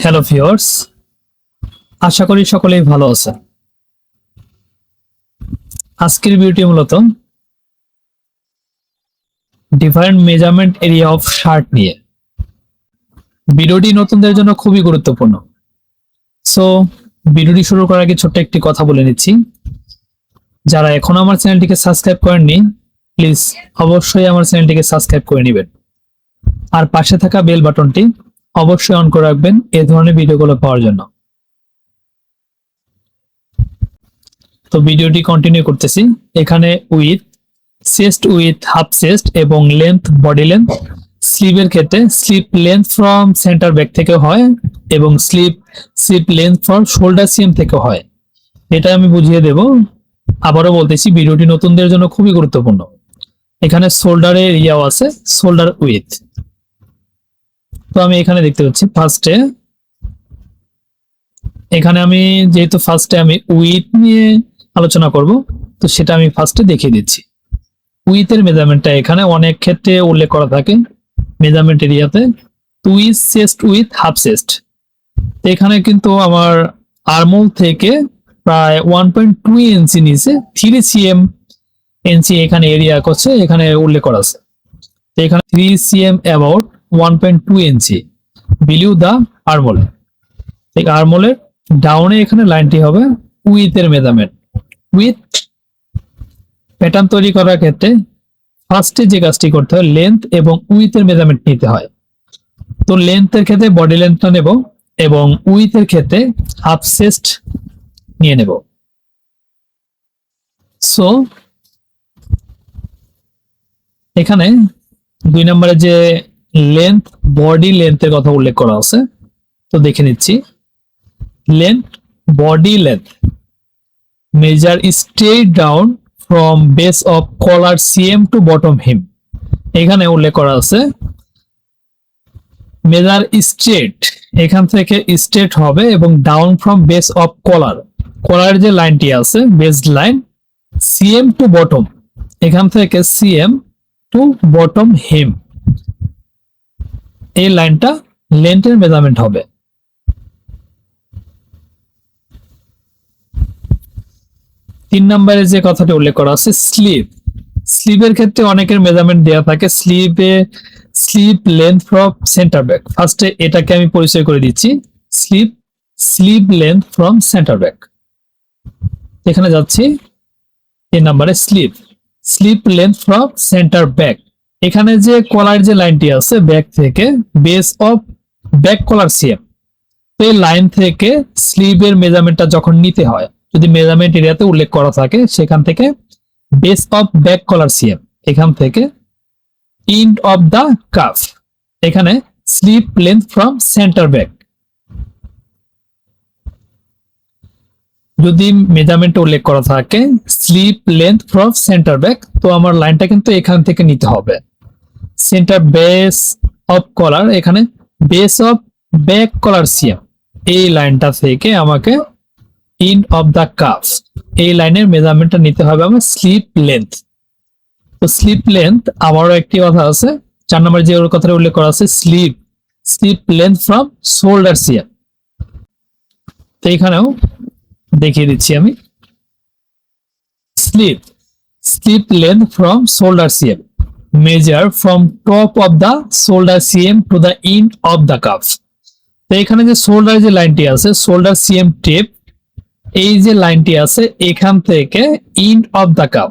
Hello viewers, আশা করি সকলেই ভালো আছেন। আজকের ভিডিওটি মূলত different measurement area of shirt নিয়ে। ভিডিওটি নতুনদের জন্য খুবই গুরুত্বপূর্ণ। সো ভিডিওটি শুরু করার আগে ছোট্ট একটি কথা বলে নিচ্ছি, যারা এখনো আমার চ্যানেলটিকে সাবস্ক্রাইব করেননি প্লিজ অবশ্যই আমার চ্যানেলটিকে সাবস্ক্রাইব করে নেবেন, আর পাশে থাকা বেল বাটনটি অবশ্যই অন করে রাখবেন এই ধরনের ভিডিওগুলো পাওয়ার জন্য। তো ভিডিওটি কন্টিনিউ করতেছি। এখানে with, chest with, half chest এবং লেন্থ, বডি লেন্থ। স্লিভের ক্ষেত্রে slip length from centre back থেকে হয় এবং slip length from shoulder CM থেকে হয়। এটা আমি বুঝিয়ে দেব। আবারও বলতেছি, ভিডিওটি নতুনদের জন্য খুবই গুরুত্বপূর্ণ। এখানে শোল্ডারের এরিয়াও আছে, শোল্ডার উইথ। তো আমি এখানে দেখতে পাচ্ছি ফার্স্টে, এখানে আমি যেহেতু ফার্স্টে আমি উইথ নিয়ে আলোচনা করব, তো সেটা আমি ফার্স্টে দেখিয়ে দিচ্ছি। উইথের মেজারমেন্টটা এখানে অনেক ক্ষেত্রে উল্লেখ করা থাকে মেজারমেন্ট এরিয়াতে। With chest with half chest, এখানে কিন্তু আমার আর্মহোল থেকে প্রায় 1.2 ইঞ্চি নিচে 3 cm ইঞ্চি এখানে এরিয়া করছে, এখানে উল্লেখ করা আছে। তো এখানে 3 cm about 1.2 inch below the armhole. ঠিক আর্মহোলের ডাউনে এখানে লাইনটি হবে উইথের মেজারমেন্ট। উইথ প্যাটার্ন তৈরি করার ক্ষেত্রে ফার্স্টে যে কাজটি করতে হয়, লেন্থ এবং উইথের মেজারমেন্ট নিতে হয়। তো লেন্থের ক্ষেত্রে বডি লেন্থটা নেব এবং উইথের ক্ষেত্রে হাফ চেস্ট নিয়ে নেব। সো এখানে 2 নম্বরে যে লেন্থ, বডি লেন্থের কথা উল্লেখ করা আছে, তো দেখে নিচ্ছি। Length, body length measure straight down from base of collar CM to bottom hem। এখানে উল্লেখ করা আছে মেজার স্ট্রেট, এখান থেকে স্ট্রেট হবে এবং ডাউন ফ্রম বেস অফ কলার, কলার যে লাইনটি আছে base line CM to bottom, এখান থেকে সিএম টু বটম হেম, এই লাইনটা লেন্থের মেজারমেন্ট হবে। 3 নম্বরে যে কথাটি উল্লেখ করা আছে স্লিভ। স্লিভের ক্ষেত্রে অনেকের মেজারমেন্ট দেওয়া থাকে sleeve length from centre back. ফার্স্টে এটাকে আমি পরিচয় করে দিচ্ছি, sleeve length from centre back. এখানে যাচ্ছি 3 নম্বরে sleeve length from centre back. এখানে যে কলার যে লাইনটি আছে ব্যাক থেকে base of back collar cm, এই লাইন থেকে স্লিভের মেজারমেন্টটা যখন নিতে হয়, যদি মেজারমেন্ট এরিয়াতে উল্লেখ করা থাকে সেখান থেকে base of back collar cm, এখান থেকে এন্ড অফ দা কাফ, এখানে sleeve length from centre back. যদি মেজারমেন্টে উল্লেখ করা থাকে sleeve length from centre back, তো আমার লাইনটা কিন্তু এখান থেকে নিতে হবে। সেন্টার বেস অফ কলার, এখানে base of back collar cm, এই লাইনটা থেকে আমাকে এন্ড অফ দা কাফ, এই লাইনের মেজারমেন্টটা নিতে হবে আমার স্লিভ লেন্থ। তো স্লিভ লেন্থ আবারও একটি কথা আছে, 4 নম্বরে যে কথাটা উল্লেখ করা আছে sleeve length from shoulder cm. তো এখানেও দেখিয়ে দিচ্ছি আমি sleeve length from shoulder cm measure from top of the shoulder cm to the end of the cuff. তো এখানে যে শোল্ডার যে লাইনটি আছে শোল্ডার সিএম টেপ, এই যে লাইনটি আছে এখান থেকে এন্ড অফ দা কাফ,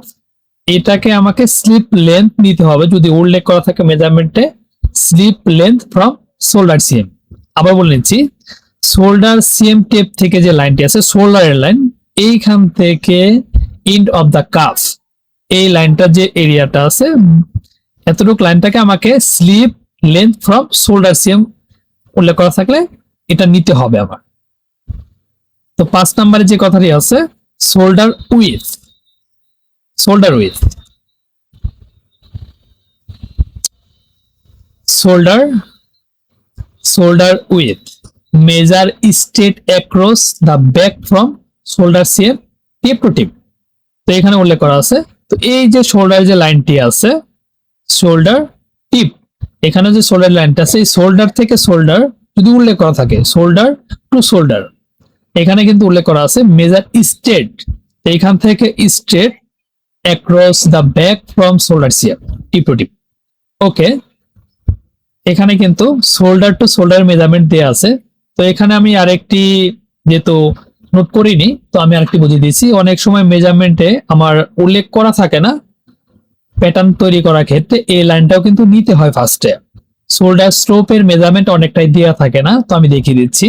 এটাকে আমাকে স্লিভ লেন্থ নিতে হবে যদি উল্লেখ করা থাকে মেজারমেন্টে sleeve length from shoulder CM. আবার বলে নিচ্ছি, শোল্ডার সিএম টেপ থেকে যে লাইনটি আছে শোল্ডারের লাইন, এইখান থেকে এন্ড অফ দা কাফ, এই লাইনটা যে এরিয়াটা আছে এতটুকু লাইনটাকে আমাকে sleeve length from shoulder CM উল্লেখ করা থাকলে এটা নিতে হবে আমার। তো 5 নম্বরে যে কথাটি আছে shoulder with shoulder with measure straight across the back from shoulder CM tip to tip. তো এখানে উল্লেখ করা আছে, তো এই যে শোল্ডার যে লাইনটি আছে শোল্ডার টিপ, এখানে যে শোল্ডার লাইনটা আছে এই শোল্ডার থেকে শোল্ডার যদি উল্লেখ করা থাকে শোল্ডার টু শোল্ডার, এখানে কিন্তু উল্লেখ করা আছে মেজার স্ট্রেট, এইখান থেকে straight across the back from shoulder CM tip to tip. Okay, এখানে কিন্তু শোল্ডার টু শোল্ডার মেজারমেন্ট দেওয়া আছে। তো এখানে আমি আরেকটি যেহেতু নোট করিনি, তো আমি আরেকটি বুঝিয়ে দিয়েছি। অনেক সময় মেজারমেন্টে আমার উল্লেখ করা থাকে না, প্যাটার্ন তৈরি করার ক্ষেত্রে এই লাইনটাও কিন্তু নিতে হয় ফার্স্টে। শোল্ডার স্ট্রোপের মেজারমেন্ট অনেকটাই দেওয়া থাকে না, তো আমি দেখিয়ে দিচ্ছি।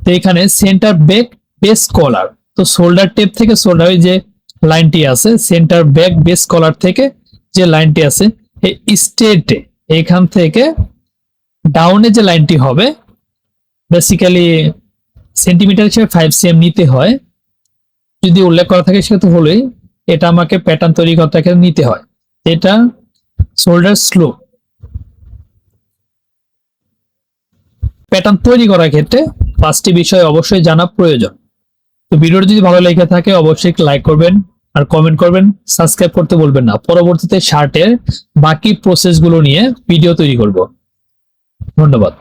তো এখানে সেন্টার ব্যাক বেস কলার, তো শোল্ডার টেপ থেকে শোল্ডার যে লাইনটি আছে, সেন্টার ব্যাক বেস কলার থেকে যে লাইনটি আছে, এই স্ট্রেটে এখান থেকে ডাউনে যে লাইনটি হবে, বেসিক্যালি সেন্টিমিটার হিসেবে 5 cm নিতে হয়। যদি উল্লেখ করা থাকে সেটা তো হলোই, এটা আমাকে প্যাটার্ন তৈরি করতে নিতে হয়। এটা শোল্ডার স্লোপ। প্যাটার্ন তৈরি করার ক্ষেত্রে 5টি বিষয় অবশ্যই জানা প্রয়োজন। তো ভিডিওটি যদি ভালো লেগে থাকে অবশ্যই লাইক করবেন আর কমেন্ট করবেন, সাবস্ক্রাইব করতে বলবেন না। পরবর্তীতে শার্টের বাকি প্রসেসগুলো নিয়ে ভিডিও তৈরি করব। ধন্যবাদ।